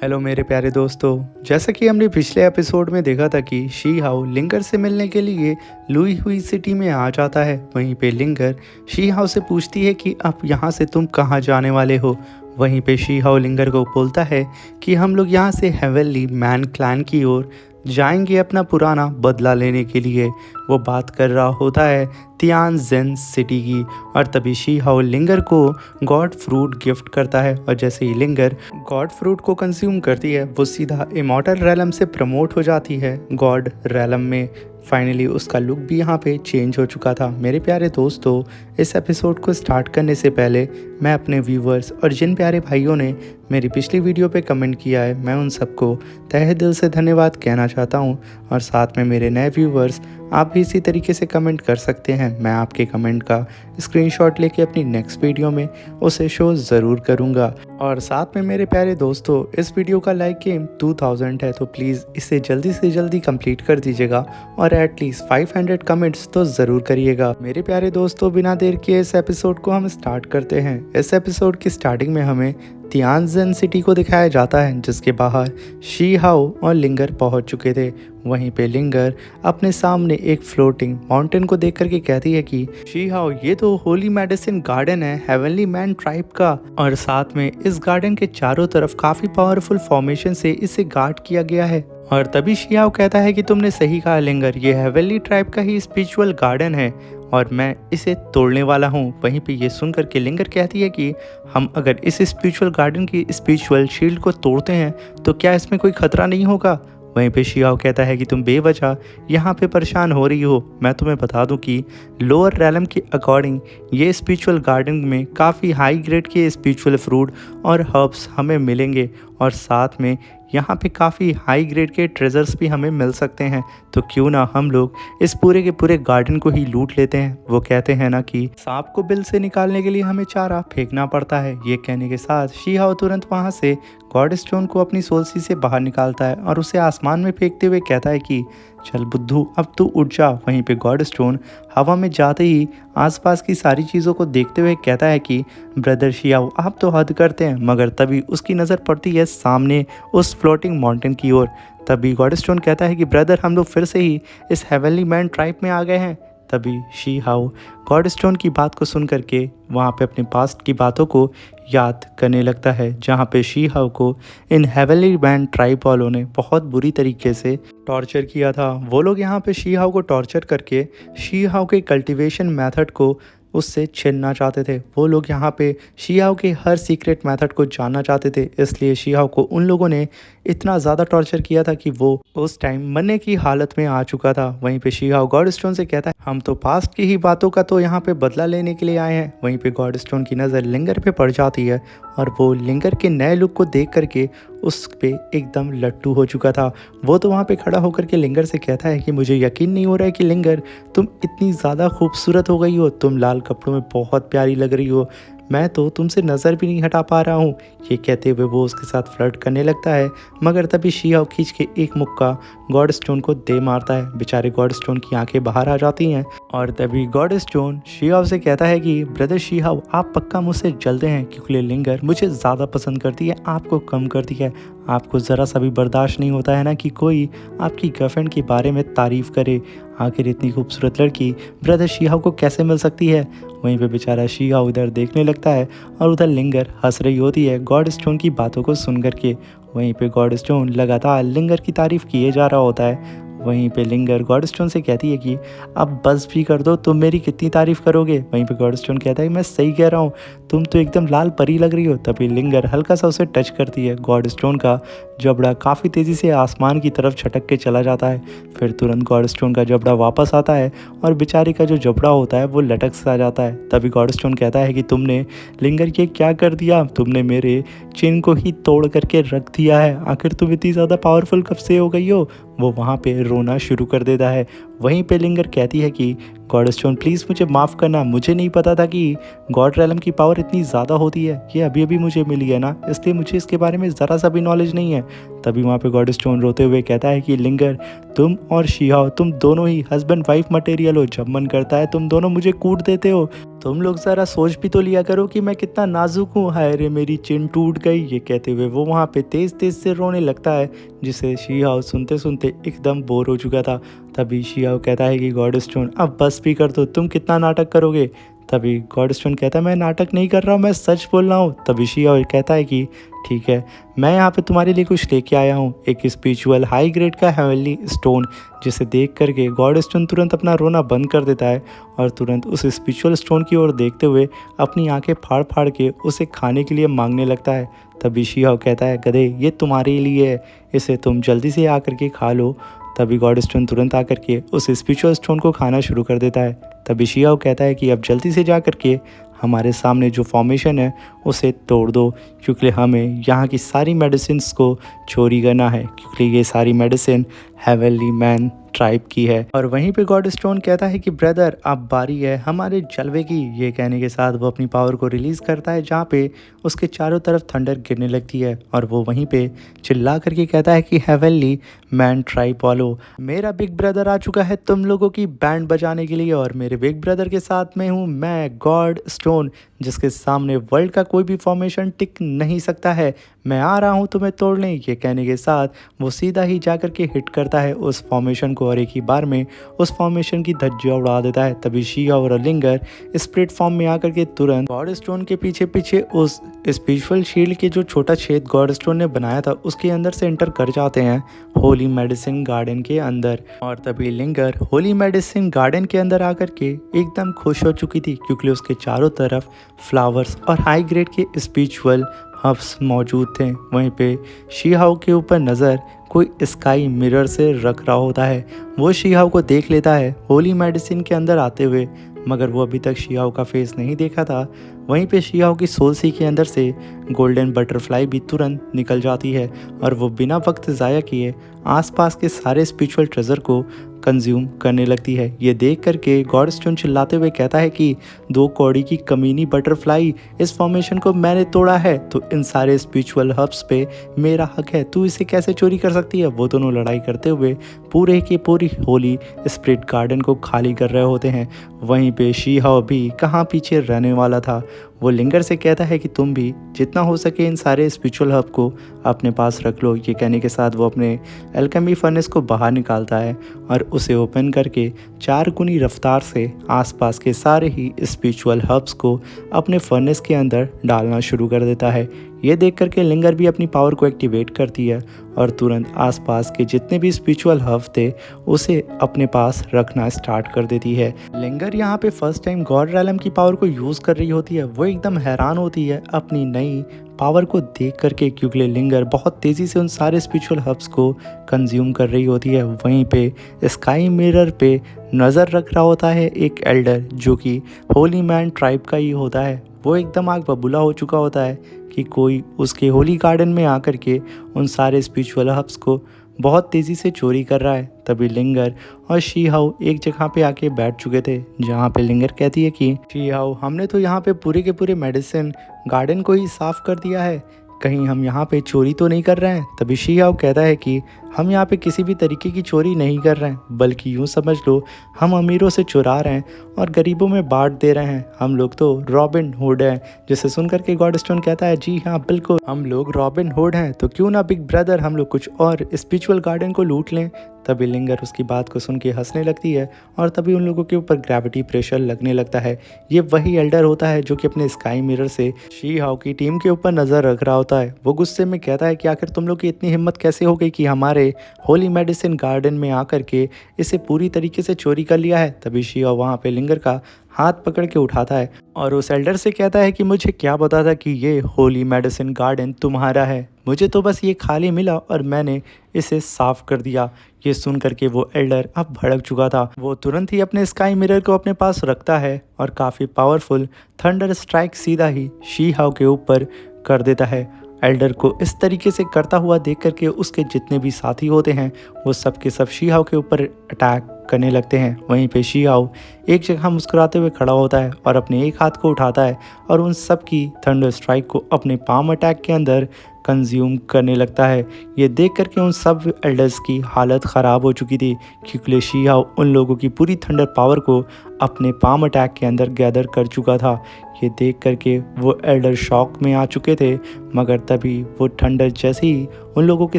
Hello मेरे प्यारे दोस्तों। जैसा कि हमने पिछले एपिसोड में देखा था कि शी हाओ लिंगर से मिलने के लिए लुई हुई सिटी में आ जाता है। वहीं पे लिंगर शी हाओ से पूछती है कि अब यहाँ से तुम कहाँ जाने वाले हो। वहीं पे शी हाओ लिंगर को बोलता है कि हम लोग यहाँ से हेवनली मैन क्लैन की ओर जाएंगे अपना पुराना बदला लेने के लिए। वो बात कर रहा होता है तियानजिन सिटी की, और तभी शी हाओ लिंगर को गॉड फ्रूट गिफ्ट करता है। और जैसे ही लिंगर गॉड फ्रूट को कंज्यूम करती है वो सीधा इमॉर्टल रैलम से प्रमोट हो जाती है गॉड रैलम में। फाइनली उसका लुक भी यहाँ पे चेंज हो चुका था। मेरे प्यारे दोस्तों, इस एपिसोड को स्टार्ट करने से पहले मैं अपने व्यूवर्स और जिन प्यारे भाइयों ने मेरी पिछली वीडियो पे कमेंट किया है, मैं उन सबको तहे दिल से धन्यवाद कहना चाहता हूँ। और साथ में मेरे नए व्यूवर्स, आप भी इसी तरीके से कमेंट कर सकते हैं। मैं आपके कमेंट का स्क्रीनशॉट लेके अपनी नेक्स्ट वीडियो में उसे शो ज़रूर करूँगा। और साथ में मेरे प्यारे दोस्तों, इस वीडियो का लाइक गेम 2000 है, तो प्लीज़ इसे जल्दी से जल्दी कंप्लीट कर दीजिएगा और एटलीस्ट 500 कमेंट्स तो ज़रूर करिएगा। मेरे प्यारे दोस्तों, बिना देर के इस एपिसोड को हम स्टार्ट करते हैं। इस एपिसोड की स्टार्टिंग में हमें तियानजिन सिटी को दिखाया जाता है, जिसके बाहर शी हाओ और लिंगर पहुंच चुके थे। वहीं पे लिंगर अपने सामने एक फ्लोटिंग माउंटेन को देख करके कहती है कि शी हाओ, ये तो होली मेडिसिन गार्डन है हेवनली मैन ट्राइब का, और साथ में इस गार्डन के चारों तरफ काफ़ी पावरफुल फॉर्मेशन से इसे गार्ड किया गया है। और तभी शी हाओ कहता है कि तुमने सही कहा लिंगर, ये हेवनली ट्राइब का ही स्पिरिचुअल गार्डन है और मैं इसे तोड़ने वाला हूँ। वहीं पे ये सुन करके लिंगर कहती है कि हम अगर इस स्पिरिचुअल गार्डन की स्पिरिचुअल शील्ड को तोड़ते हैं तो क्या इसमें कोई खतरा नहीं होगा। वहीं पे शी हाओ कहता है कि तुम बेवजह यहाँ पे परेशान हो रही हो। मैं तुम्हें बता दूं कि लोअर रैलम के अकॉर्डिंग ये स्पिरिचुअल गार्डन में काफ़ी हाई ग्रेड के स्पिरिचुअल फ्रूट और हर्ब्स हमें मिलेंगे, और साथ में यहाँ पे काफ़ी हाई ग्रेड के ट्रेजर्स भी हमें मिल सकते हैं। तो क्यों ना हम लोग इस पूरे के पूरे गार्डन को ही लूट लेते हैं। वो कहते हैं ना कि सांप को बिल से निकालने के लिए हमें चारा फेंकना पड़ता है। ये कहने के साथ शी हाओ तुरंत वहाँ से गॉड स्टोन को अपनी सोलसी से बाहर निकालता है और उसे आसमान में फेंकते हुए कहता है कि चल बुद्धू, अब तू उठ जा। वहीं पे गॉड स्टोन हवा में जाते ही आसपास की सारी चीज़ों को देखते हुए कहता है कि ब्रदर शी हाओ, आप तो हद करते हैं। मगर तभी उसकी नज़र पड़ती है सामने उस फ्लोटिंग माउंटेन की ओर। तभी गॉड स्टोन कहता है कि ब्रदर, हम लोग फिर से ही इस हेवनली मैन ट्राइब में आ गए हैं। तभी शी हाओ गॉड स्टोन की बात को सुन करके वहाँ पे अपने पास्ट की बातों को याद करने लगता है, जहाँ पे शी हाओ को इन हेवनली मैन ट्राइब वालों ने बहुत बुरी तरीके से टॉर्चर किया था। वो लोग यहाँ पे शी हाओ को टॉर्चर करके शी हाओ के कल्टीवेशन मेथड को उससे छीनना चाहते थे। वो लोग यहाँ पे शी हाओ के हर सीक्रेट मेथड को जानना चाहते थे, इसलिए शी हाओ को उन लोगों ने इतना ज़्यादा टॉर्चर किया था कि वो उस टाइम मरने की हालत में आ चुका था। वहीं पे शी हाओ गॉड स्टोन से कहता है, हम तो पास्ट की ही बातों का तो यहाँ पे बदला लेने के लिए आए हैं। वहीं पे गॉड स्टोन की नज़र लिंगर पे पड़ जाती है और वो लिंगर के नए लुक को देख करके उस पे एकदम लट्टू हो चुका था। वो तो वहाँ पे खड़ा होकर के लिंगर से कहता है कि मुझे यकीन नहीं हो रहा है कि लिंगर, तुम इतनी ज़्यादा खूबसूरत हो गई हो, तुम लाल कपड़ों में बहुत प्यारी लग रही हो, मैं तो तुमसे नज़र भी नहीं हटा पा रहा हूँ। ये कहते हुए वो उसके साथ फ्लर्ट करने लगता है, मगर तभी शी हाओ खींच के एक मुक्का गॉड स्टोन को दे मारता है। बेचारे गॉड स्टोन की आंखें बाहर आ जाती हैं। और तभी गॉड स्टोन शी हाओ से कहता है कि ब्रदर शी हाओ, आप पक्का मुझसे जलते हैं, क्योंकि लिंगर मुझे ज़्यादा पसंद करती है, आपको कम करती है। आपको ज़रा सा भी बर्दाश्त नहीं होता है ना कि कोई आपकी गर्लफ्रेंड के बारे में तारीफ़ करे। आखिर इतनी खूबसूरत लड़की ब्रदर शी हाओ को कैसे मिल सकती है। वहीं पे बेचारा शी हाओ उधर देखने लगता है और उधर लिंगर हंस रही होती है गॉड स्टोन की बातों को सुन करके। वहीं पे गॉड स्टोन लगातार लिंगर की तारीफ़ किए जा रहा होता है। वहीं पे लिंगर गॉड स्टोन से कहती है कि अब बस भी कर दो, तुम मेरी कितनी तारीफ़ करोगे। वहीं पे गॉड स्टोन कहता है, मैं सही कह रहा हूँ, तुम तो एकदम लाल परी लग रही हो। तभी लिंगर हल्का सा उसे टच करती है। गॉड स्टोन का जबड़ा काफ़ी तेज़ी से आसमान की तरफ छटक के चला जाता है। फिर तुरंत गॉड स्टोन का जबड़ा वापस आता है और बेचारी का जो जबड़ा होता है वो लटक सा जाता है। तभी गॉड स्टोन कहता है कि तुमने लिंगर ये क्या कर दिया, तुमने मेरे चिन को ही तोड़ करके रख दिया है। आखिर तुम इतनी ज़्यादा पावरफुल कब से हो गई हो। वो वहाँ पे रोना शुरू कर देता है। वहीं पे लिंगर कहती है कि गॉड स्टोन प्लीज़ मुझे माफ़ करना, मुझे नहीं पता था कि गॉड रेलम की पावर इतनी ज़्यादा होती है, ये अभी अभी मुझे मिली है ना, इसलिए मुझे इसके बारे में ज़रा सा भी नॉलेज नहीं है। तभी वहाँ पे गॉड स्टोन रोते हुए कहता है कि लिंगर तुम और शिहाओ तुम दोनों ही हस्बैंड वाइफ मटेरियल हो, जब मन करता है तुम दोनों मुझे कूट देते हो, तुम लोग ज़रा सोच भी तो लिया करो कि मैं कितना नाजुक हूँ, हाय रे मेरी चिन टूट गई। ये कहते हुए वो वहाँ पे तेज़ तेज़ से रोने लगता है, जिसे शिहाओ सुनते सुनते एकदम बोर हो चुका था। तभी शिहाओ कहता है कि गॉड स्टोन अब बस भी कर दो, तुम कितना नाटक करोगे। तभी गॉड स्टोन कहता है मैं नाटक नहीं कर रहा हूँ, मैं सच बोल रहा हूँ। तभी शिहाओ कहता है कि ठीक है, मैं यहाँ पे तुम्हारे लिए कुछ लेके आया हूँ, एक स्पिरिचुअल हाई ग्रेड का हेवनली स्टोन, जिसे देख करके गॉड स्टोन तुरंत अपना रोना बंद कर देता है और तुरंत उस स्पिरिचुअल स्टोन की ओर देखते हुए अपनी आंखें फाड़ फाड़ के उसे खाने के लिए मांगने लगता है। तभी शिहाओ कहता है गधे ये तुम्हारे लिए है, इसे तुम जल्दी से आकर के खा लो। तभी गॉड स्टोन तुरंत आकर के उस स्पिरिचुअल स्टोन को खाना शुरू कर देता है। तभी शिहाओ कहता है कि अब जल्दी से जा कर के हमारे सामने जो फॉर्मेशन है उसे तोड़ दो, क्योंकि हमें यहाँ की सारी मेडिसिन्स को चोरी करना है, क्योंकि ये सारी मेडिसिन हेवनली मैन ट्राइब की है। और वहीं पे गॉड स्टोन कहता है कि ब्रदर अब बारी है हमारे जलवे की। ये कहने के साथ वो अपनी पावर को रिलीज़ करता है, जहाँ पे उसके चारों तरफ थंडर गिरने लगती है और वो वहीं पे चिल्ला करके कहता है कि हेवनली मैन ट्राइब वालों, मेरा बिग ब्रदर आ चुका है तुम लोगों की बैंड बजाने के लिए, और मेरे बिग ब्रदर के साथ में हूँ मैं गॉड स्टोन, जिसके सामने वर्ल्ड का कोई भी फॉर्मेशन टिक नहीं सकता है, मैं आ रहा हूँ तुम्हें तोड़ने। ये कहने के साथ वो सीधा ही जा कर के हिट करता है उस फॉर्मेशन को और एक ही बार में उस फॉर्मेशन की धज्जियाँ उड़ा देता है। तभी शिहाओ और लिंगर स्प्रिट फॉर्म में आकर के तुरंत गॉड स्टोन के पीछे पीछे उस स्पिरिचुअल शील्ड के जो छोटा छेद गॉड स्टोन ने बनाया था उसके अंदर से एंटर कर जाते हैं होली मेडिसिन गार्डन के अंदर। और तभी लिंगर होली मेडिसिन गार्डन के अंदर आकर के एकदम खुश हो चुकी थी, क्योंकि उसके चारों तरफ फ्लावर्स और हाई ग्रेड के स्पिरिचुअल हब्स मौजूद थे। वहीं पे शिहाओ के ऊपर नज़र कोई स्काई मिरर से रख रहा होता है, वो शिहाओ को देख लेता है होली मेडिसिन के अंदर आते हुए, मगर वो अभी तक शिहाओ का फेस नहीं देखा था। वहीं पे शिहाओ की सोल सी के अंदर से गोल्डन बटरफ्लाई भी तुरंत निकल जाती है और वो बिना वक्त ज़ाया किए आसपास के सारे स्पिरिचुअल ट्रेजर को कंज्यूम करने लगती है। ये देख करके गॉड स्टोन चिल्लाते हुए कहता है कि 2 कौड़ी की कमीनी बटरफ्लाई, इस फॉर्मेशन को मैंने तोड़ा है तो इन सारे स्पिरिचुअल हब्स पे मेरा हक है, तू इसे कैसे चोरी कर सकती है। वो दोनों लड़ाई करते हुए पूरे की पूरी होली स्प्रिट गार्डन को खाली कर रहे होते हैं। वहीं पे शिहाओ भी कहाँ पीछे रहने वाला था, वो लिंगर से कहता है कि तुम भी जितना हो सके इन सारे स्पिरिचुअल हब को अपने पास रख लो। ये कहने के साथ वो अपने एल्केमी फर्नेस को बाहर निकालता है और उसे ओपन करके 4 गुनी रफ्तार से आसपास के सारे ही स्पिरिचुअल हब्स को अपने फर्नेस के अंदर डालना शुरू कर देता है। ये देख करके लिंगर भी अपनी पावर को एक्टिवेट करती है और तुरंत आसपास के जितने भी स्पिरिचुअल हब थे उसे अपने पास रखना स्टार्ट कर देती है। लिंगर यहाँ पे फर्स्ट टाइम गॉड रेलम की पावर को यूज़ कर रही होती है, वो एकदम हैरान होती है अपनी नई पावर को देख करके, क्योंकि लिंगर बहुत तेज़ी से उन सारे स्पिरिचुअल हब्स को कंज्यूम कर रही होती है। वहीं पे स्काई मिरर पे नज़र रख रहा होता है एक एल्डर, जो कि होली मैन ट्राइब का ही होता है। वो एकदम आग बबूला हो चुका होता है कि कोई उसके होली गार्डन में आकर के उन सारे स्पिरिचुअल हब्स को बहुत तेज़ी से चोरी कर रहा है। तभी लिंगर और शिहाओ एक जगह पे आके बैठ चुके थे, जहाँ पे लिंगर कहती है कि शिहाओ हमने तो यहाँ पे पूरे के पूरे मेडिसिन गार्डन को ही साफ़ कर दिया है, कहीं हम यहाँ पे चोरी तो नहीं कर रहे हैं। तभी शिहाओ कहता है कि हम यहाँ पे किसी भी तरीके की चोरी नहीं कर रहे हैं, बल्कि यूँ समझ लो हम अमीरों से चुरा रहे हैं और गरीबों में बांट दे रहे हैं, हम लोग तो रॉबिन हुड हैं। जिसे सुनकर के गॉड स्टोन कहता है जी हाँ बिल्कुल, हम लोग रॉबिन हुड हैं, तो क्यों ना बिग ब्रदर हम लोग कुछ और स्पिरिचुअल गार्डन को लूट लें। तभी लिंगर उसकी बात को सुन के हंसने लगती है और तभी उन लोगों के ऊपर ग्रेविटी प्रेशर लगने लगता है। ये वही एल्डर होता है जो कि अपने स्काई मिरर से शिहाओ की टीम के ऊपर नज़र रख रहा होता है। वो गुस्से में कहता है कि आखिर तुम लोग की इतनी हिम्मत कैसे हो गई कि हमारे होली मेडिसिन गार्डन में आकर के इसे पूरी तरीके से चोरी कर लिया है। तभी शिहाओ वहाँ पे लिंगर का हाथ पकड़ के उठाता है और उस एल्डर से कहता है कि मुझे क्या पता था कि ये होली मेडिसिन गार्डन तुम्हारा है, मुझे तो बस ये खाली मिला और मैंने इसे साफ कर दिया। ये सुन करके वो एल्डर अब भड़क चुका था। वो तुरंत ही अपने स्काई मिरर को अपने पास रखता है और काफ़ी पावरफुल थंडर स्ट्राइक सीधा ही शिहाओ के ऊपर कर देता है एल्डर को इस तरीके से करता हुआ देख करके उसके जितने भी साथी होते हैं वो सब के सब शी हाओ के ऊपर अटैक करने लगते हैं। वहीं पे शी हाओ एक जगह मुस्कुराते हुए खड़ा होता है और अपने एक हाथ को उठाता है और उन सब की थंडर स्ट्राइक को अपने पाम अटैक के अंदर कंज्यूम करने लगता है। ये देख करके उन सब एल्डर्स की हालत ख़राब हो चुकी थी क्योंकि शी हाओ उन लोगों की पूरी थंडर पावर को अपने पाम अटैक के अंदर गैदर कर चुका था। ये देख करके वो एल्डर शॉक में आ चुके थे, मगर तभी वो थंडर जैसे ही उन लोगों के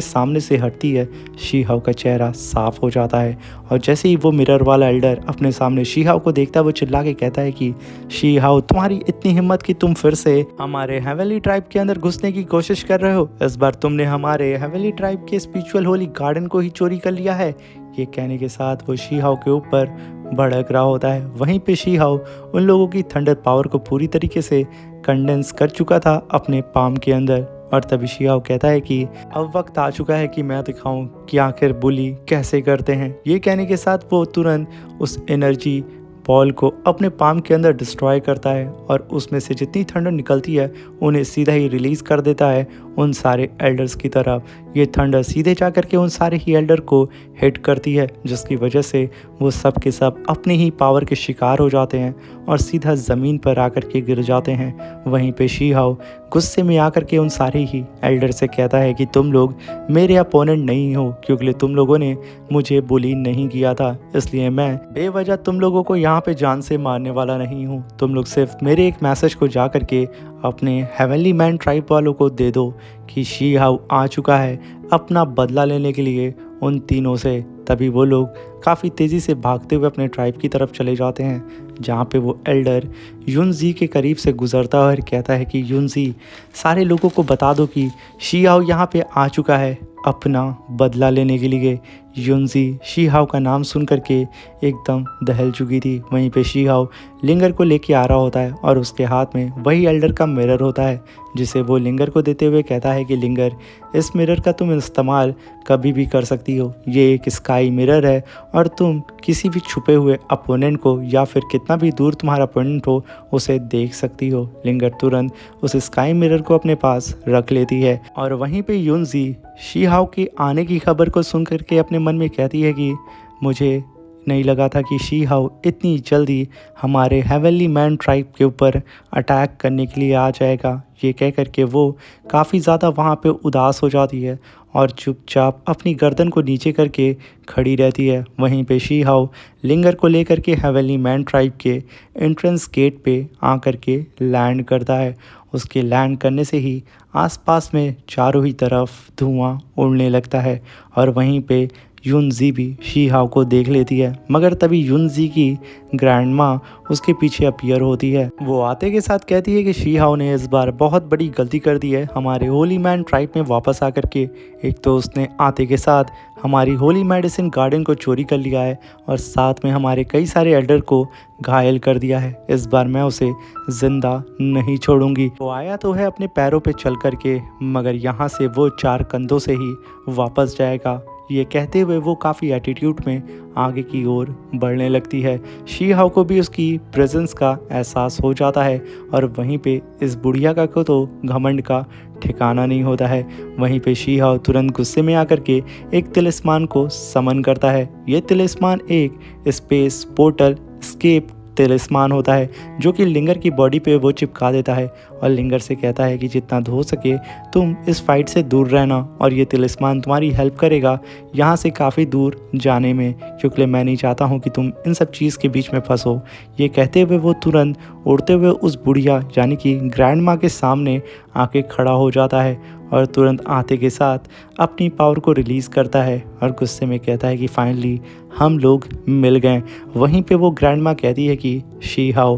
सामने से हटती है शी हाओ का चेहरा साफ हो जाता है और जैसे ही वो मिरर वाला एल्डर अपने सामने शी हाओ को देखता है वो चिल्ला के कहता है कि शी हाओ, तुम्हारी इतनी हिम्मत कि तुम फिर से हमारे हेवनली ट्राइब के अंदर घुसने की कोशिश कर रहे हो। इस बार तुमने हमारे हेवनली ट्राइब के स्पिरिचुअल होली गार्डन को ही चोरी कर लिया है। ये कहने के साथ वो शी हाओ के ऊपर भड़क रहा होता है। वहीं पे शी हाओ उन लोगों की थंडर पावर को पूरी तरीके से कंडेंस कर चुका था अपने पाम के अंदर और तभी शी हाओ कहता है कि अब वक्त आ चुका है कि मैं दिखाऊं कि आखिर बुली कैसे करते हैं। ये कहने के साथ वो तुरंत उस एनर्जी बॉल को अपने पाम के अंदर डिस्ट्रॉय करता है और उसमें से जितनी थंडर निकलती है उन्हें सीधा ही रिलीज़ कर देता है उन सारे एल्डर्स की तरफ। ये थंडर सीधे जा कर के उन सारे ही एल्डर को हिट करती है जिसकी वजह से वो सब के सब अपनी ही पावर के शिकार हो जाते हैं और सीधा ज़मीन पर आकर के गिर जाते हैं। वहीं पे शी हाओ गुस्से में आकर के उन सारे ही एल्डर से कहता है कि तुम लोग मेरे अपोनेंट नहीं हो क्योंकि तुम लोगों ने मुझे बुली नहीं किया था, इसलिए मैं बेवजह तुम लोगों को यहाँ पे जान से मारने वाला नहीं हूँ। तुम लोग सिर्फ मेरे एक मैसेज को जा करके अपने हेवनली मैन ट्राइब वालों को दे दो कि शी हाओ आ चुका है अपना बदला लेने के लिए उन तीनों से। तभी वो लोग काफ़ी तेज़ी से भागते हुए अपने ट्राइब की तरफ चले जाते हैं जहाँ पे वो एल्डर युनजी के करीब से गुजरता है और कहता है कि युनजी, सारे लोगों को बता दो कि शी हाओ यहाँ पे आ चुका है अपना बदला लेने के लिए। युनजी शी हाओ का नाम सुन करके एकदम दहल चुकी थी। वहीं पे शी हाओ लिंगर को लेके आ रहा होता है और उसके हाथ में वही एल्डर का मिरर होता है जिसे वो लिंगर को देते हुए कहता है कि लिंगर, इस मिरर का तुम इस्तेमाल कभी भी कर सकती हो। ये एक स्काई मिरर है और तुम किसी भी छुपे हुए अपोनेंट को या फिर कितना भी दूर तुम्हारा अपोनेंट हो उसे देख सकती हो। लिंगर तुरंत उस स्काई मिरर को अपने पास रख लेती है और वहीं पे युनजी शी हाओ के आने की खबर को सुन करके अपने मन में कहती है कि मुझे नहीं लगा था कि शी हाओ इतनी जल्दी हमारे हेवनली मैन ट्राइब के ऊपर अटैक करने के लिए आ जाएगा। ये कह कर के वो काफ़ी ज़्यादा वहाँ पे उदास हो जाती है और चुपचाप अपनी गर्दन को नीचे करके खड़ी रहती है। वहीं पे शी हाओ लिंगर को लेकर के हेवनली मैन ट्राइब के एंट्रेंस गेट पे आ कर के लैंड करता है। उसके लैंड करने से ही आसपास में चारों ही तरफ धुआं उड़ने लगता है और वहीं पे युनजी भी शी हाओ को देख लेती है, मगर तभी युनजी की ग्रैंड माँ उसके पीछे अपीयर होती है। वो आते के साथ कहती है कि शी हाओ ने इस बार बहुत बड़ी गलती कर दी है हमारे होली मैन ट्राइब में वापस आकर के। एक तो उसने आते के साथ हमारी होली मेडिसिन गार्डन को चोरी कर लिया है और साथ में हमारे कई सारे एल्डर को घायल कर दिया है। इस बार मैं उसे ज़िंदा नहीं छोड़ूंगी। वो आया तो है अपने पैरों पे चल कर के, मगर यहाँ से वो 4 कंधों से ही वापस जाएगा। ये कहते हुए वो काफ़ी एटीट्यूड में आगे की ओर बढ़ने लगती है। शी हाओ को भी उसकी प्रेजेंस का एहसास हो जाता है और वहीं पे इस बुढ़िया का को तो घमंड का ठिकाना नहीं होता है। वहीं पे शी हाओ तुरंत गुस्से में आकर के एक तिलिस्मान को समन करता है। ये तिलिस्मान एक स्पेस पोर्टल स्केप तिलिस्मान होता है जो कि लिंगर की बॉडी पे वो चिपका देता है और लिंगर से कहता है कि जितना हो सके तुम इस फाइट से दूर रहना और ये तिलिस्मान तुम्हारी हेल्प करेगा यहाँ से काफ़ी दूर जाने में, क्योंकि मैं नहीं चाहता हूँ कि तुम इन सब चीज़ के बीच में फंसो। ये कहते हुए वो तुरंत उड़ते हुए उस बुढ़िया यानी कि ग्रैंड माँ के सामने आके खड़ा हो जाता है और तुरंत आते के साथ अपनी पावर को रिलीज़ करता है और गुस्से में कहता है कि फाइनली हम लोग मिल गए। वहीं पे वो ग्रैंड माँ कहती है कि शी हाओ,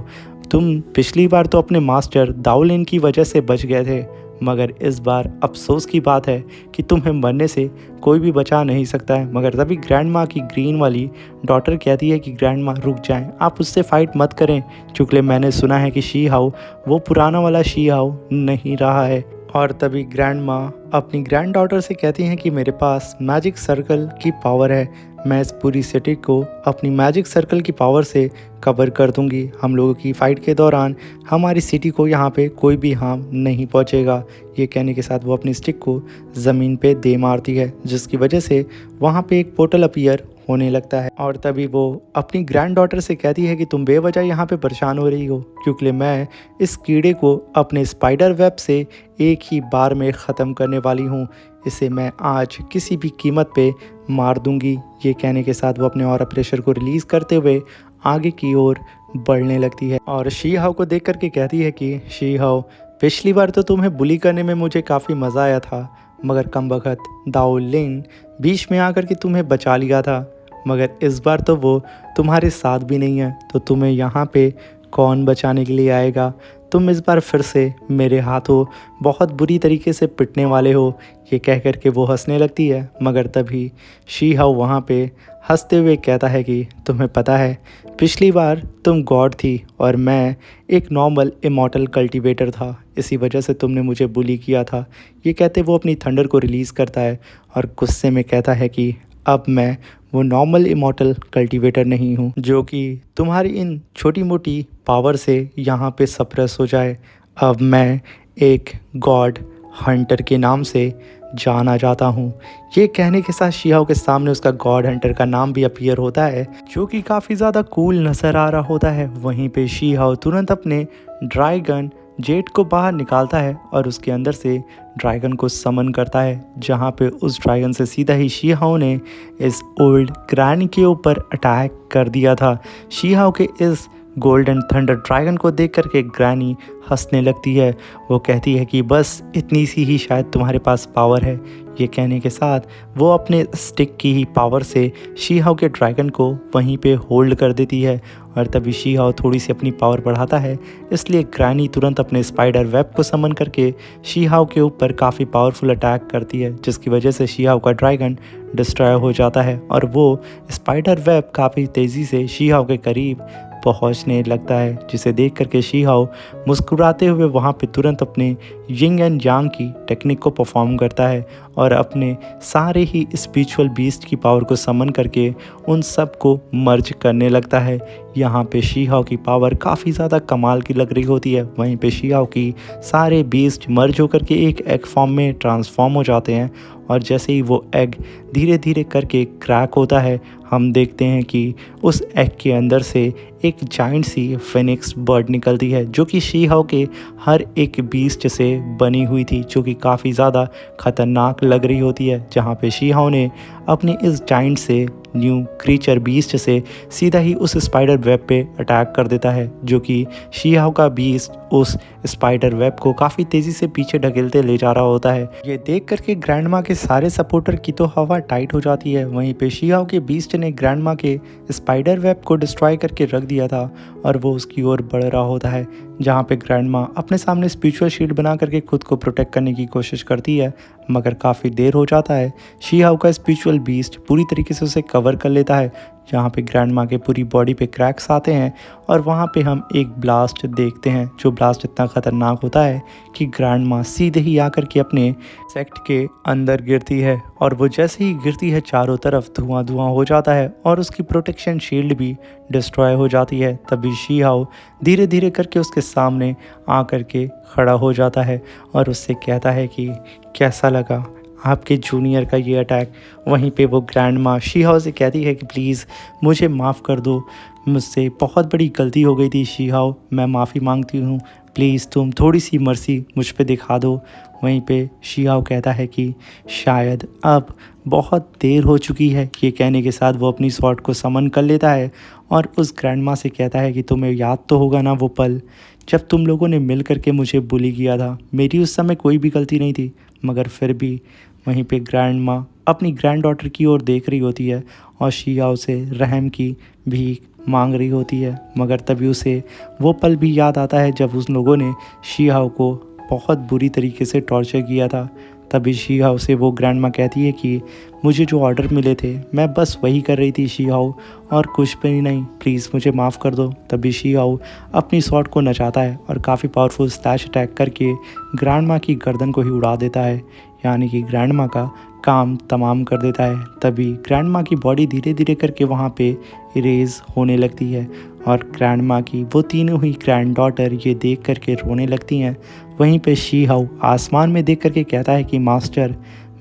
तुम पिछली बार तो अपने मास्टर दाओलिन की वजह से बच गए थे, मगर इस बार अफसोस की बात है कि तुम्हें मरने से कोई भी बचा नहीं सकता है। मगर तभी ग्रैंड माँ की ग्रीन वाली डॉटर कहती है कि ग्रैंड माँ रुक जाएं, आप उससे फाइट मत करें, क्योंकि मैंने सुना है कि शी हाओ वो पुराना वाला शी हाओ नहीं रहा है और तभी ग्रैंड माँ अपनी ग्रैंड डॉटर से कहती हैं कि मेरे पास मैजिक सर्कल की पावर है, मैं इस पूरी सिटी को अपनी मैजिक सर्कल की पावर से कवर कर दूंगी। हम लोगों की फ़ाइट के दौरान हमारी सिटी को यहाँ पे कोई भी हार्म नहीं पहुँचेगा। ये कहने के साथ वो अपनी स्टिक को ज़मीन पे दे मारती है, जिसकी वजह से वहाँ पे एक पोर्टल अपीयर होने लगता है। और तभी वो अपनी ग्रैंड डॉटर से कहती है कि तुम बेवजह यहाँ पे परेशान हो रही हो, क्योंकि मैं इस कीड़े को अपने स्पाइडर वेब से एक ही बार में ख़त्म करने वाली हूँ। इसे मैं आज किसी भी कीमत पे मार दूंगी। ये कहने के साथ वो अपने ऑरा प्रेशर को रिलीज़ करते हुए आगे की ओर बढ़ने लगती है और शी हाओ को देख करके कहती है कि शी हाओ, पिछली बार तो तुम्हें बुली करने में मुझे काफ़ी मज़ा आया था, मगर कमबख्त दाओ लिन बीच में आकर के तुम्हें बचा लिया था, मगर इस बार तो वो तुम्हारे साथ भी नहीं है, तो तुम्हें यहाँ पे कौन बचाने के लिए आएगा। तुम इस बार फिर से मेरे हाथों बहुत बुरी तरीके से पिटने वाले हो। ये कह कर के वो हंसने लगती है, मगर तभी शी हाओ वहाँ पे हंसते हुए कहता है कि तुम्हें पता है, पिछली बार तुम गॉड थी और मैं एक नॉर्मल इमॉर्टल कल्टीवेटर था, इसी वजह से तुमने मुझे बुली किया था। ये कहते वो अपनी थंडर को रिलीज़ करता है और गुस्से में कहता है कि अब मैं वो नॉर्मल इमॉर्टल कल्टीवेटर नहीं हूँ जो कि तुम्हारी इन छोटी मोटी पावर से यहाँ पे सप्रेस हो जाए। अब मैं एक गॉड हंटर के नाम से जाना जाता हूँ। ये कहने के साथ शी हाओ के सामने उसका गॉड हंटर का नाम भी अपीयर होता है, जो कि काफ़ी ज़्यादा कूल नज़र आ रहा होता है। वहीं पे शी हाओ तुरंत अपने ड्रैगन जेट को बाहर निकालता है और उसके अंदर से ड्रैगन को समन करता है, जहाँ पे उस ड्रैगन से सीधा ही शी हाओ ने इस ओल्ड ग्रैनी के ऊपर अटैक कर दिया था। शी हाओ के इस गोल्डन थंडर ड्रैगन को देख करके ग्रैनी हंसने लगती है। वो कहती है कि बस इतनी सी ही शायद तुम्हारे पास पावर है। ये कहने के साथ वो अपने स्टिक की ही पावर से शी हाओ के ड्रैगन को वहीं पे होल्ड कर देती है और तभी शी हाओ थोड़ी सी अपनी पावर बढ़ाता है, इसलिए ग्रैनी तुरंत अपने स्पाइडर वेब को समन करके शी हाओ के ऊपर काफ़ी पावरफुल अटैक करती है, जिसकी वजह से शी हाओ का ड्रैगन डिस्ट्रॉय हो जाता है और वो स्पाइडर वेब काफ़ी तेज़ी से शी हाओ के करीब पहुंचने लगता है, जिसे देख करके शी हाओ मुस्कुराते हुए वहां पे तुरंत अपने यिंग एंड यांग की टेक्निक को परफॉर्म करता है और अपने सारे ही स्पिरिचुअल बीस्ट की पावर को समन करके उन सब को मर्ज करने लगता है। यहाँ पे शी हाओ की पावर काफ़ी ज़्यादा कमाल की लग रही होती है। वहीं पे शी हाओ की सारे बीस्ट मर्ज होकर के एक एग फॉर्म में ट्रांसफॉर्म हो जाते हैं और जैसे ही वो एग धीरे धीरे करके क्रैक होता है, हम देखते हैं कि उस एग के अंदर से एक जाइंट सी फिनिक्स बर्ड निकलती है, जो कि शी हाओ के हर एक बीस्ट से बनी हुई थी, जो कि काफ़ी ज़्यादा ख़तरनाक लग रही होती है। जहाँ पे शी हाओ ने अपने इस जाइंट से न्यू क्रीचर बीस्ट से सीधा ही उस स्पाइडर वेब पे अटैक कर देता है, जो कि शी हाओ का बीस्ट उस स्पाइडर वेब को काफ़ी तेज़ी से पीछे ढकेलते ले जा रहा होता है। ये देख करके ग्रैंड माँ के सारे सपोर्टर की तो हवा टाइट हो जाती है। वहीं पे शी हाओ के बीस्ट ने ग्रैंड माँ के स्पाइडर वेब को डिस्ट्रॉय करके रख दिया था और वो उसकी ओर बढ़ रहा होता है, जहाँ पे ग्रैंड माँ अपने सामने स्पिरिचुअल शील्ड बना करके खुद को प्रोटेक्ट करने की कोशिश करती है, मगर काफ़ी देर हो जाता है। शी हाओ का स्पिरिचुअल बीस्ट पूरी तरीके से उसे कवर कर लेता है, जहाँ पे ग्रैंड माँ के पूरी बॉडी पे क्रैक्स आते हैं और वहाँ पे हम एक ब्लास्ट देखते हैं, जो ब्लास्ट इतना ख़तरनाक होता है कि ग्रैंड माँ सीधे ही आकर के अपने सेक्ट के अंदर गिरती है और वो जैसे ही गिरती है चारों तरफ धुआं धुआं हो जाता है और उसकी प्रोटेक्शन शील्ड भी डिस्ट्रॉय हो जाती है। तभी शी हाओ धीरे धीरे करके उसके सामने आकर के खड़ा हो जाता है और उससे कहता है कि कैसा लगा आपके जूनियर का ये अटैक। वहीं पे वो ग्रैंड माँ शी हाओ से कहती है कि प्लीज़ मुझे माफ़ कर दो, मुझसे बहुत बड़ी गलती हो गई थी शी हाओ, मैं माफ़ी मांगती हूँ, प्लीज़ तुम थोड़ी सी मर्सी मुझ पे दिखा दो। वहीं पे शी हाओ कहता है कि शायद अब बहुत देर हो चुकी है। ये कहने के साथ वो अपनी स्वॉर्ड को समन कर लेता है और उस ग्रैंड माँ से कहता है कि तुम्हें याद तो होगा ना वो पल जब तुम लोगों ने मिल करके मुझे बुली किया था। मेरी उस समय कोई भी गलती नहीं थी, मगर फिर भी। वहीं पे ग्रैंड माँ अपनी ग्रैंड डॉटर की ओर देख रही होती है और शी हाओ से रहम की भीख मांग रही होती है, मगर तभी उसे वो पल भी याद आता है जब उन लोगों ने शी हाओ को बहुत बुरी तरीके से टॉर्चर किया था। तभी शी हाउ से वो ग्रैंडमा कहती है कि मुझे जो ऑर्डर मिले थे मैं बस वही कर रही थी शी हाउ, और कुछ भी नहीं, प्लीज़ मुझे माफ़ कर दो। तभी शी हाउ अपनी स्वॉर्ड को नचाता है और काफ़ी पावरफुल स्लैश अटैक करके ग्रैंडमा की गर्दन को ही उड़ा देता है, यानी कि ग्रैंडमा का काम तमाम कर देता है। तभी ग्रैंडमा की बॉडी धीरे धीरे करके वहाँ पे इरेज होने लगती है और ग्रैंडमा की वो तीनों ही ग्रैंड डॉटर ये देख करके रोने लगती हैं। वहीं पे शी हाउ आसमान में देख करके कहता है कि मास्टर,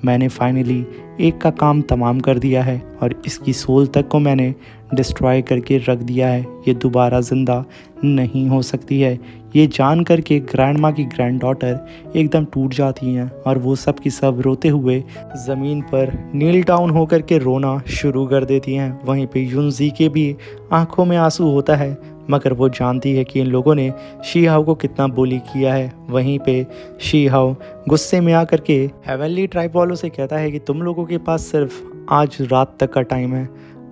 मैंने फाइनली एक का काम तमाम कर दिया है और इसकी सोल तक को मैंने डिस्ट्रॉय करके रख दिया है, ये दोबारा ज़िंदा नहीं हो सकती है। ये जान करके ग्रैंडमा की ग्रैंड डॉटर एकदम टूट जाती हैं और वो सब की सब रोते हुए ज़मीन पर नील डाउन होकर के रोना शुरू कर देती हैं। वहीं पे युनजी के भी आंखों में आंसू होता है, मगर वो जानती है कि इन लोगों ने शी हाउ को कितना बुली किया है। वहीं पे शी हाउ गुस्से में आकर के हेवनली ट्राइब वालों से कहता है कि तुम लोगों के पास सिर्फ आज रात तक का टाइम है,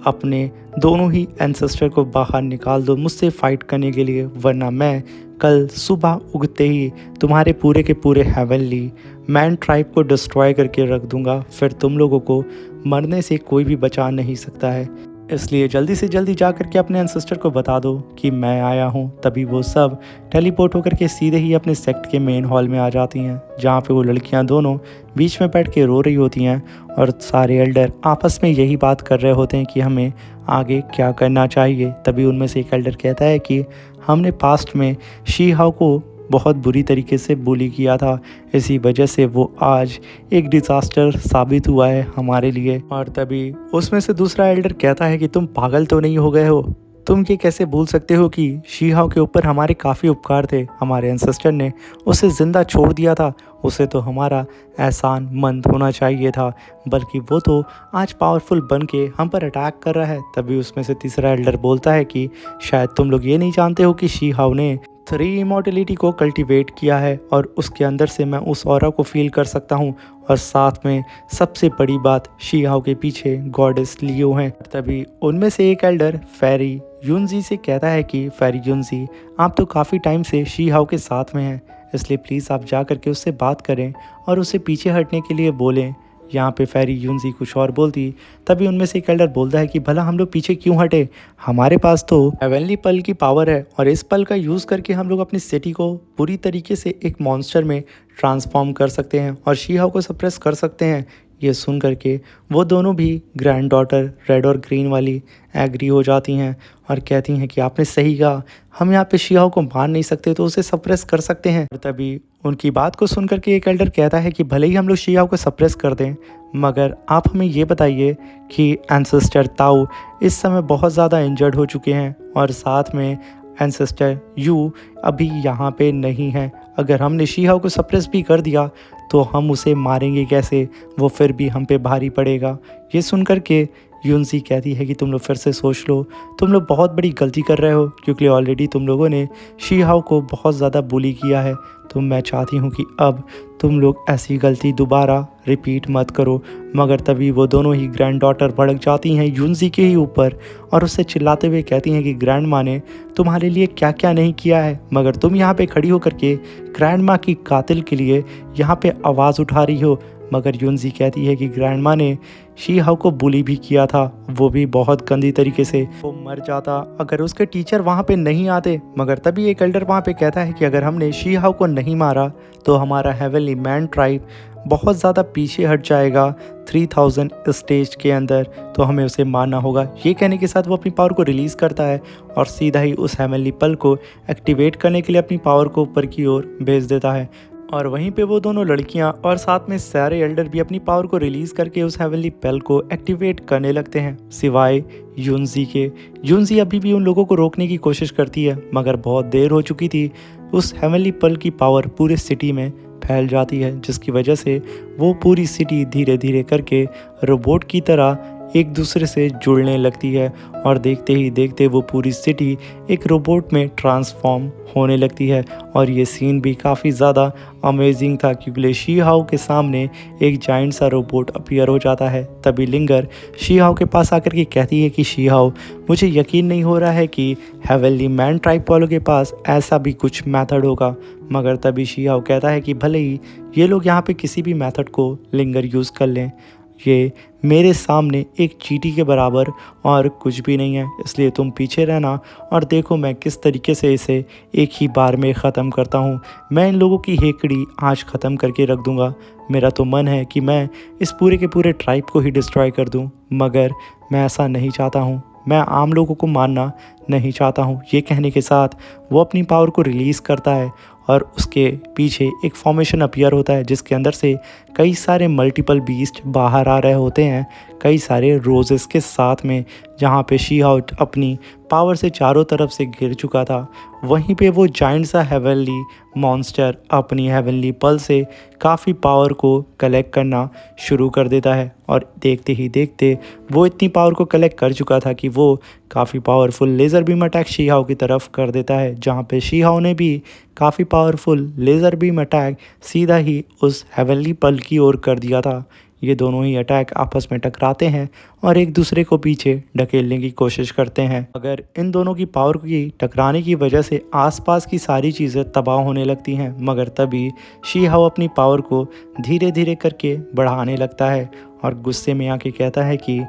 अपने दोनों ही एंसेस्टर को बाहर निकाल दो मुझसे फ़ाइट करने के लिए, वरना मैं कल सुबह उगते ही तुम्हारे पूरे के पूरे हेवनली मैन ट्राइब को डिस्ट्रॉय करके रख दूंगा, फिर तुम लोगों को मरने से कोई भी बचा नहीं सकता है। इसलिए जल्दी से जल्दी जा कर के अपने एंसेस्टर को बता दो कि मैं आया हूँ। तभी वो सब टेलीपोर्ट होकर के सीधे ही अपने सेक्ट के मेन हॉल में आ जाती हैं, जहाँ पे वो लड़कियाँ दोनों बीच में बैठ के रो रही होती हैं और सारे एल्डर आपस में यही बात कर रहे होते हैं कि हमें आगे क्या करना चाहिए। तभी उनमें से एक एल्डर कहता है कि हमने पास्ट में शी हाउ को बहुत बुरी तरीके से बुली किया था, इसी वजह से वो आज एक डिज़ास्टर साबित हुआ है हमारे लिए। और तभी उसमें से दूसरा एल्डर कहता है कि तुम पागल तो नहीं हो गए हो, तुम ये कैसे भूल सकते हो कि शी हाउ के ऊपर हमारे काफ़ी उपकार थे, हमारे एंसेस्टर ने उसे ज़िंदा छोड़ दिया था, उसे तो हमारा एहसान मंद होना चाहिए था, बल्कि वो तो आज पावरफुल बन के हम पर अटैक कर रहा है। तभी उसमें से तीसरा एल्डर बोलता है कि शायद तुम लोग ये नहीं जानते हो कि शी हाउ ने 3 इमॉर्टलिटी को कल्टीवेट किया है और उसके अंदर से मैं उस ऑरा को फील कर सकता हूँ, और साथ में सबसे बड़ी बात, शी हाउ के पीछे गॉडेस लियो हैं। तभी उनमें से एक एल्डर फेरी युनजी से कहता है कि फेरी युनजी, आप तो काफ़ी टाइम से शी हाउ के साथ में हैं, इसलिए प्लीज़ आप जा करके उससे बात करें और उसे पीछे हटने के लिए बोलें। यहाँ पे फेरी युनजी कुछ और बोलती, तभी उनमें से एक एल्डर बोलता है कि भला हम लोग पीछे क्यों हटे, हमारे पास तो हेवनली पल की पावर है और इस पल का यूज़ करके हम लोग अपनी सिटी को पूरी तरीके से एक मॉन्स्टर में ट्रांसफॉर्म कर सकते हैं और शी हाउ को सप्रेस कर सकते हैं। ये सुन करके वो दोनों भी ग्रैंड डॉटर रेड और ग्रीन वाली एग्री हो जाती हैं और कहती हैं कि आपने सही कहा, हम यहाँ पे शी हाउ को मार नहीं सकते तो उसे सप्रेस कर सकते हैं। तभी उनकी बात को सुन करके एक एल्डर कहता है कि भले ही हम लोग शी हाउ को सप्रेस कर दें, मगर आप हमें ये बताइए कि एंसेस्टर ताऊ इस समय बहुत ज़्यादा इंजर्ड हो चुके हैं और साथ में एंसेस्टर यू अभी यहाँ पे नहीं है, अगर हमने शी हाउ को सप्रेस भी कर दिया तो हम उसे मारेंगे कैसे, वो फिर भी हम पे भारी पड़ेगा। ये सुन कर के युनजी कहती है कि तुम लोग फिर से सोच लो, तुम लोग बहुत बड़ी गलती कर रहे हो, क्योंकि ऑलरेडी तुम लोगों ने शी हाउ को बहुत ज़्यादा बुली किया है, तो मैं चाहती हूँ कि अब तुम लोग ऐसी गलती दोबारा रिपीट मत करो। मगर तभी वो दोनों ही ग्रैंड डॉटर भड़क जाती हैं युनजी के ही ऊपर और उससे चिल्लाते हुए कहती हैं कि ग्रैंड माँ ने तुम्हारे लिए क्या क्या नहीं किया है, मगर तुम यहाँ पे खड़ी होकर के ग्रैंड माँ की कातिल के लिए यहाँ पे आवाज़ उठा रही हो। मगर युनजी कहती है कि ग्रैंड माँ ने शी हाउ को बुली भी किया था, वो भी बहुत गंदी तरीके से, वो मर जाता अगर उसके टीचर वहाँ पे नहीं आते। मगर तभी एक एल्डर वहाँ पे कहता है कि अगर हमने शी हाउ को नहीं मारा तो हमारा हेवनली मैन ट्राइब बहुत ज़्यादा पीछे हट जाएगा 3000 स्टेज के अंदर, तो हमें उसे मारना होगा। ये कहने के साथ वो अपनी पावर को रिलीज़ करता है और सीधा ही उस हेवनली पल को एक्टिवेट करने के लिए अपनी पावर को ऊपर की ओर भेज देता है। और वहीं पे वो दोनों लड़कियां और साथ में सारे एल्डर भी अपनी पावर को रिलीज़ करके उस हेवनली पेल को एक्टिवेट करने लगते हैं, सिवाय युनजी के। युनजी अभी भी उन लोगों को रोकने की कोशिश करती है, मगर बहुत देर हो चुकी थी। उस हेवनली पेल की पावर पूरे सिटी में फैल जाती है, जिसकी वजह से वो पूरी सिटी धीरे धीरे करके रोबोट की तरह एक दूसरे से जुड़ने लगती है और देखते ही देखते वो पूरी सिटी एक रोबोट में ट्रांसफॉर्म होने लगती है। और ये सीन भी काफ़ी ज़्यादा अमेजिंग था क्योंकि शी हाओ के सामने एक जाइंट सा रोबोट अपीयर हो जाता है। तभी लिंगर शी हाओ के पास आकर के कहती है कि शी हाओ, मुझे यकीन नहीं हो रहा है कि हेवनली मैन ट्राइब वालों के पास ऐसा भी कुछ मेथड होगा। मगर तभी शी हाओ कहता है कि भले ही ये लोग यहाँ पे किसी भी मेथड को लिंगर यूज़ कर लें, ये मेरे सामने एक चींटी के बराबर और कुछ भी नहीं है, इसलिए तुम पीछे रहना और देखो मैं किस तरीके से इसे एक ही बार में ख़त्म करता हूँ। मैं इन लोगों की हेकड़ी आज ख़त्म करके रख दूँगा। मेरा तो मन है कि मैं इस पूरे के पूरे ट्राइब को ही डिस्ट्रॉय कर दूँ, मगर मैं ऐसा नहीं चाहता हूँ। मैं आम लोगों को मारना नहीं चाहता हूँ। ये कहने के साथ वो अपनी पावर को रिलीज़ करता है और उसके पीछे एक फॉर्मेशन अपीयर होता है जिसके अंदर से कई सारे मल्टीपल बीस्ट बाहर आ रहे होते हैं, कई सारे रोजेस के साथ में, जहाँ पे शी हाओ अपनी पावर से चारों तरफ से घिर चुका था। वहीं पे वो जाइंट सा हेवनली मॉन्स्टर अपनी हेवनली पल से काफ़ी पावर को कलेक्ट करना शुरू कर देता है और देखते ही देखते वो इतनी पावर को कलेक्ट कर चुका था कि वो काफ़ी powerful laser beam attack she हाओ की तरफ कर देता है, जहाँ पे शी हाओ ने भी काफ़ी पावरफुल लेज़र बीम अटैक सीधा ही उस हेवनली पल की ओर कर दिया था। ये दोनों ही अटैक आपस में टकराते हैं और एक दूसरे को पीछे ढकेलने की कोशिश करते हैं। अगर इन दोनों की पावर की टकराने की वजह से आसपास की सारी चीज़ें तबाह होने लगती हैं, मगर तभी शी हाओ अपनी पावर को धीरे धीरे करके बढ़ाने लगता है और गुस्से में आके कहता है कि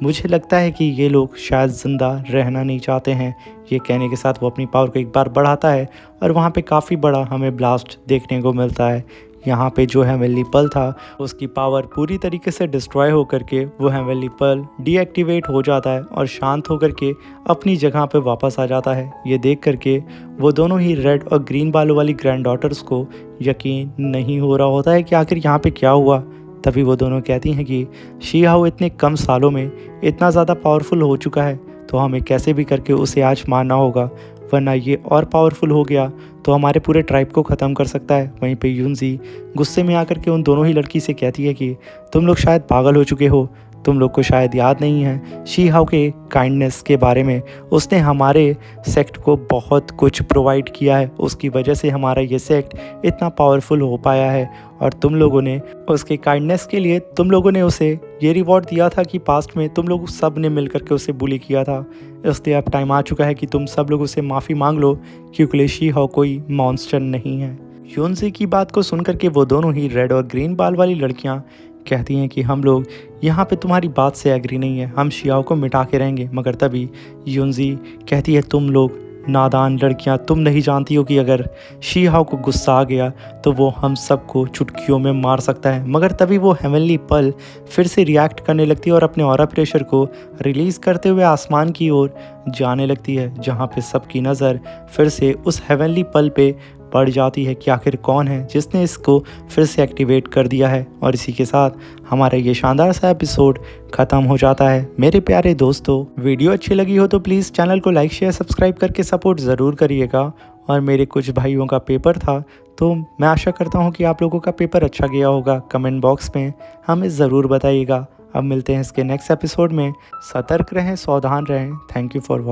मुझे लगता है कि ये लोग शायद ज़िंदा रहना नहीं चाहते हैं। ये कहने के साथ वो अपनी पावर को एक बार बढ़ाता है और वहाँ पे काफ़ी बड़ा हमें ब्लास्ट देखने को मिलता है। यहाँ पे जो हेवनली पल था उसकी पावर पूरी तरीके से डिस्ट्रॉय होकर के वो हेवनली पल डीएक्टिवेट हो जाता है और शांत होकर के अपनी जगह पे वापस आ जाता है। ये देख करके वो दोनों ही रेड और ग्रीन बालों वाली ग्रैंड डॉटर्स को यकीन नहीं हो रहा होता है कि आखिर यहाँ पे क्या हुआ। तभी वो दोनों कहती हैं कि शी हाओ इतने कम सालों में इतना ज़्यादा पावरफुल हो चुका है तो हमें कैसे भी करके उसे आज मारना होगा, वरना ये और पावरफुल हो गया तो हमारे पूरे ट्राइब को ख़त्म कर सकता है। वहीं पे यूनजी गुस्से में आकर के उन दोनों ही लड़की से कहती है कि तुम लोग शायद पागल हो चुके हो, तुम लोग को शायद याद नहीं है शी हाओ के काइंडनेस के बारे में। उसने हमारे सेक्ट को बहुत कुछ प्रोवाइड किया है, उसकी वजह से हमारा ये सेक्ट इतना पावरफुल हो पाया है और तुम लोगों ने उसके काइंडनेस के लिए तुम लोगों ने उसे ये रिवॉर्ड दिया था कि पास्ट में तुम लोग सब ने मिल करके उसे बुली किया था। इसलिए अब टाइम आ चुका है कि तुम सब लोग उसे माफ़ी मांग लो क्योंकि शी हाओ कोई मॉन्स्टर नहीं है। यूनजी की बात को सुन करके वो दोनों ही रेड और ग्रीन बाल वाली लड़कियाँ कहती हैं कि हम लोग यहाँ पे तुम्हारी बात से एग्री नहीं है, हम शी हाओ को मिटा के रहेंगे। मगर तभी यूनजी कहती है तुम लोग नादान लड़कियाँ, तुम नहीं जानती हो कि अगर शी हाओ को गुस्सा आ गया तो वो हम सबको चुटकियों में मार सकता है। मगर तभी वो हेवनली पल फिर से रिएक्ट करने लगती है और अपने ऑरा प्रेशर को रिलीज़ करते हुए आसमान की ओर जाने लगती है, जहाँ पे सबकी नज़र फिर से उस हेवनली पल पे पड़ जाती है कि आखिर कौन है जिसने इसको फिर से एक्टिवेट कर दिया है। और इसी के साथ हमारा ये शानदार सा एपिसोड ख़त्म हो जाता है। मेरे प्यारे दोस्तों, वीडियो अच्छी लगी हो तो प्लीज़ चैनल को लाइक शेयर सब्सक्राइब करके सपोर्ट ज़रूर करिएगा। और मेरे कुछ भाइयों का पेपर था तो मैं आशा करता हूँ कि आप लोगों का पेपर अच्छा गया होगा। कमेंट बॉक्स में हमें ज़रूर बताइएगा। अब मिलते हैं इसके नेक्स्ट एपिसोड में। सतर्क रहें, सावधान रहें। Thank you for watching.